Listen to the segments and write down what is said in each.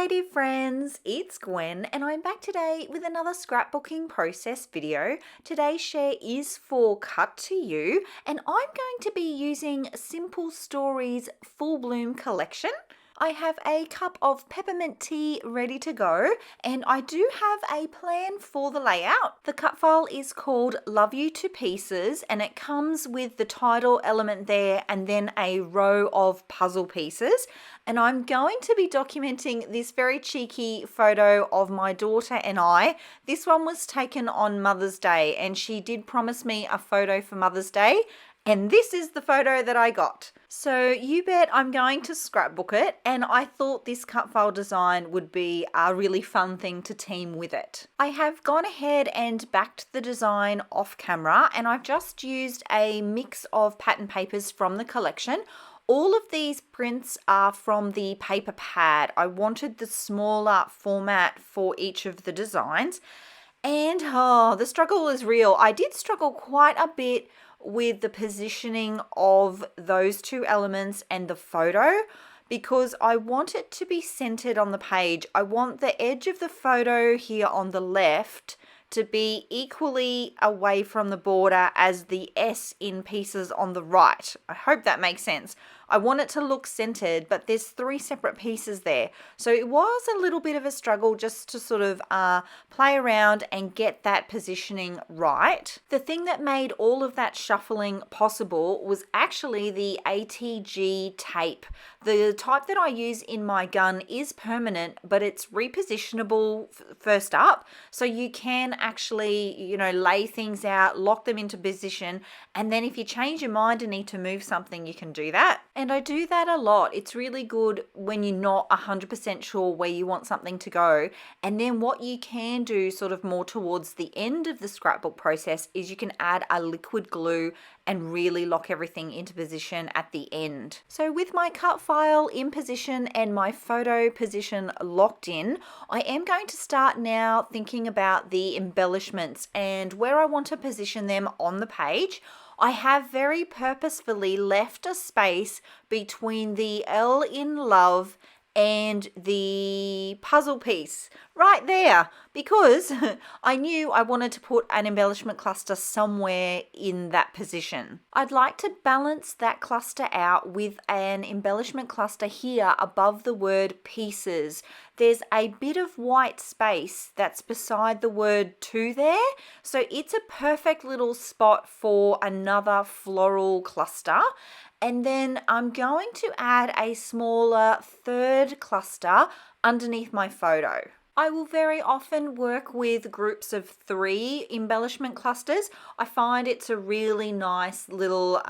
creative friends, it's Gwen and I'm back today with another scrapbooking process video. Today's share is for Cut to You and I'm going to be using Simple Stories Full Bloom collection. I have a cup of peppermint tea ready to go and I do have a plan for the layout. The cut file is called Love You to Pieces and it comes with the title element there and then a row of puzzle pieces. And I'm going to be documenting this very cheeky photo of my daughter and I. This one was taken on Mother's Day and she did promise me a photo for Mother's Day. And this is the photo that I got. So you bet I'm going to scrapbook it, and I thought this cut file design would be a really fun thing to team with it. I have gone ahead and backed the design off camera and I've just used a mix of pattern papers from the collection. All of these prints are from the paper pad. I wanted the smaller format for each of the designs. And the struggle is real. I did struggle quite a bit with the positioning of those two elements and the photo because I want it to be centered on the page. I want the edge of the photo here on the left to be equally away from the border as the S in pieces on the right. I hope that makes sense. I want it to look centered, but there's 3 separate pieces there. So it was a little bit of a struggle just to sort of play around and get that positioning right. The thing that made all of that shuffling possible was actually the ATG tape. The type that I use in my gun is permanent, but it's repositionable first up. So you can actually, lay things out, lock them into position, and then if you change your mind and need to move something, you can do that. And I do that a lot. It's really good when you're not 100% sure where you want something to go. And then what you can do sort of more towards the end of the scrapbook process is you can add a liquid glue and really lock everything into position at the end. So with my cut file in position and my photo position locked in, I am going to start now thinking about the embellishments and where I want to position them on the page. I have very purposefully left a space between the L in love and the puzzle piece right there because I knew I wanted to put an embellishment cluster somewhere in that position. I'd like to balance that cluster out with an embellishment cluster here above the word pieces. There's a bit of white space that's beside the word to there, so it's a perfect little spot for another floral cluster. And then I'm going to add a smaller third cluster underneath my photo. I will very often work with groups of 3 embellishment clusters. I find it's a really nice little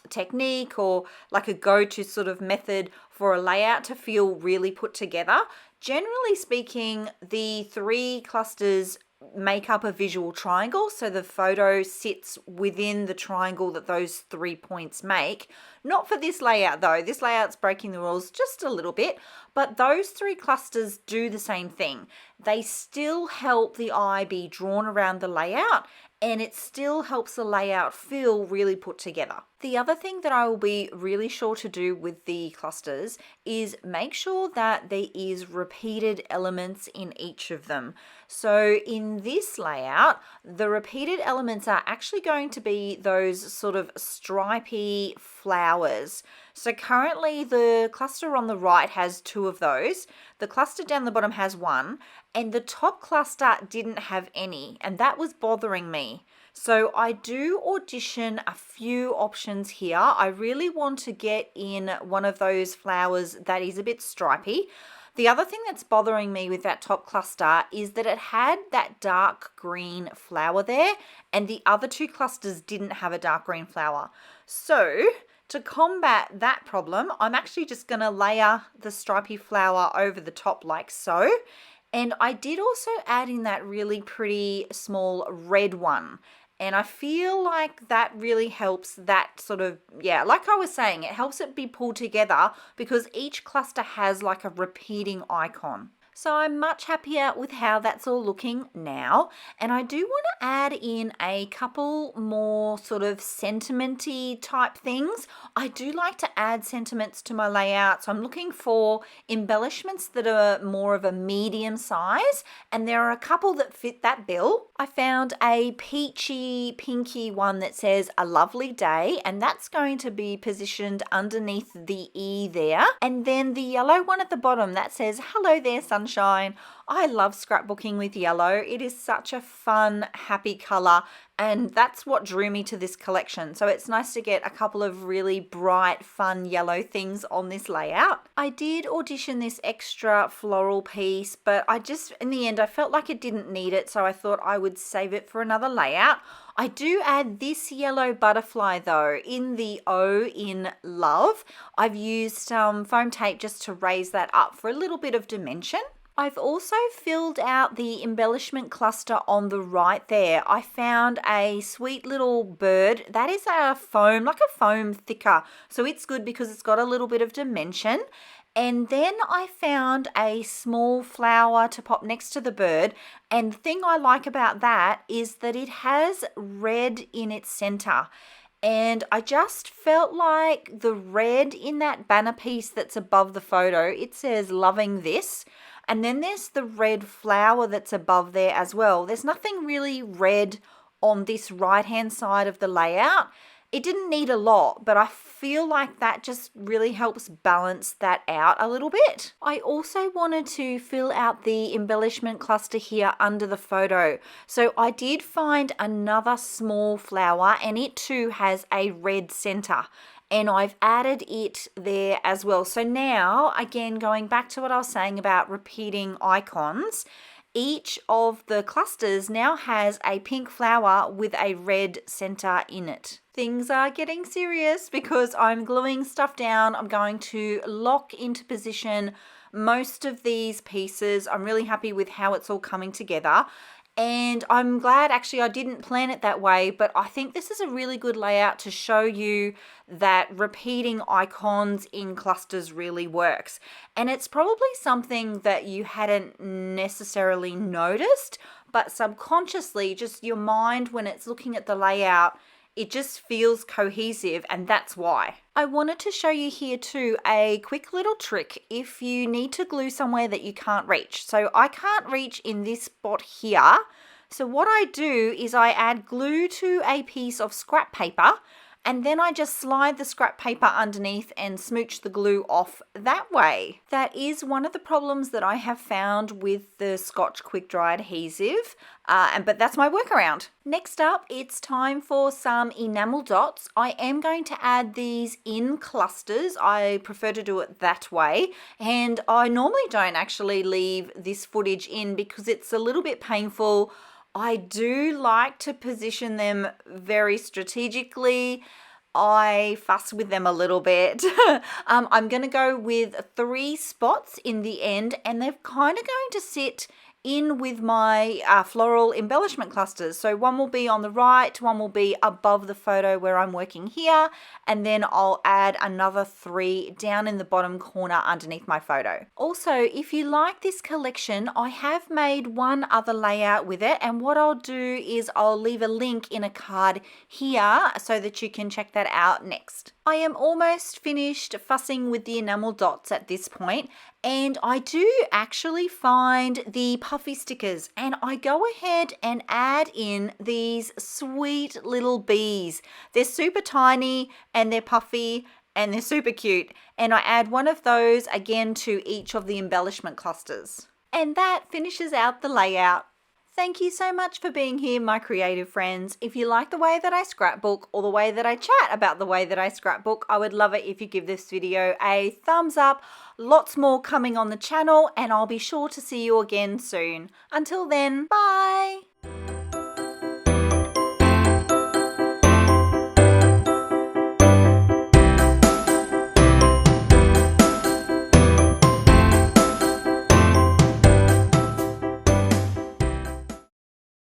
technique or like a go-to sort of method for a layout to feel really put together. Generally speaking, the 3 clusters make up a visual triangle, so the photo sits within the triangle that those 3 points make. Not for this layout though, this layout's breaking the rules just a little bit, but those 3 clusters do the same thing. They still help the eye be drawn around the layout and it still helps the layout feel really put together. The other thing that I will be really sure to do with the clusters is make sure that there is repeated elements in each of them. So in this layout, the repeated elements are actually going to be those sort of stripy flowers. So currently the cluster on the right has 2 of those, the cluster down the bottom has 1, and the top cluster didn't have any, and that was bothering me. So I do audition a few options here. I really want to get in one of those flowers that is a bit stripy. The other thing that's bothering me with that top cluster is that it had that dark green flower there and the other 2 clusters didn't have a dark green flower. So to combat that problem, I'm actually just going to layer the stripy flower over the top like so. And I did also add in that really pretty small red one. And I feel like that really helps that sort of, like I was saying, it helps it be pulled together because each cluster has like a repeating icon. So I'm much happier with how that's all looking now. And I do want to add in a couple more sort of sentimenty type things. I do like to add sentiments to my layout. So I'm looking for embellishments that are more of a medium size. And there are a couple that fit that bill. I found a peachy, pinky one that says "A Lovely Day," and that's going to be positioned underneath the E there. And then the yellow one at the bottom that says "Hello there, sunshine." I love scrapbooking with yellow. It is such a fun, happy color, and that's what drew me to this collection. So it's nice to get a couple of really bright, fun yellow things on this layout. I did audition this extra floral piece, but in the end, I felt like it didn't need it, so I thought I would save it for another layout. I do add this yellow butterfly though in the O in love. I've used some foam tape just to raise that up for a little bit of dimension. I've also filled out the embellishment cluster on the right there. I found a sweet little bird. That is a foam, like a foam thicker. So it's good because it's got a little bit of dimension. And then I found a small flower to pop next to the bird. And the thing I like about that is that it has red in its center. And I just felt like the red in that banner piece that's above the photo, it says "Loving This." And then there's the red flower that's above there as well. There's nothing really red on this right-hand side of the layout. It didn't need a lot, but I feel like that just really helps balance that out a little bit. I also wanted to fill out the embellishment cluster here under the photo. So I did find another small flower, and it too has a red center. And I've added it there as well. So now, again, going back to what I was saying about repeating icons, each of the clusters now has a pink flower with a red center in it. Things are getting serious because I'm gluing stuff down. I'm going to lock into position most of these pieces. I'm really happy with how it's all coming together. And I'm glad actually I didn't plan it that way, but I think this is a really good layout to show you that repeating icons in clusters really works. And it's probably something that you hadn't necessarily noticed, but subconsciously, just your mind when it's looking at the layout, it just feels cohesive, and that's why. I wanted to show you here too a quick little trick if you need to glue somewhere that you can't reach. So I can't reach in this spot here. So what I do is I add glue to a piece of scrap paper, and then I just slide the scrap paper underneath and smooch the glue off that way. That is one of the problems that I have found with the Scotch quick dry adhesive, but that's my workaround. Next up, it's time for some enamel dots. I am going to add these in clusters. I prefer to do it that way, and I normally don't actually leave this footage in because it's a little bit painful. I do like to position them very strategically. I fuss with them a little bit. I'm going to go with 3 spots in the end, and they're kind of going to sit in with my floral embellishment clusters. So one will be on the right, one will be above the photo where I'm working here, and then I'll add another 3 down in the bottom corner underneath my photo. Also, if you like this collection, I have made one other layout with it, and what I'll do is I'll leave a link in a card here so that you can check that out next. I am almost finished fussing with the enamel dots at this point, and I do actually find the puffy stickers, and I go ahead and add in these sweet little bees. They're super tiny and they're puffy and they're super cute, and I add one of those again to each of the embellishment clusters. And that finishes out the layout. Thank you so much for being here, my creative friends. If you like the way that I scrapbook or the way that I chat about the way that I scrapbook, I would love it if you give this video a thumbs up. Lots more coming on the channel, and I'll be sure to see you again soon. Until then, bye!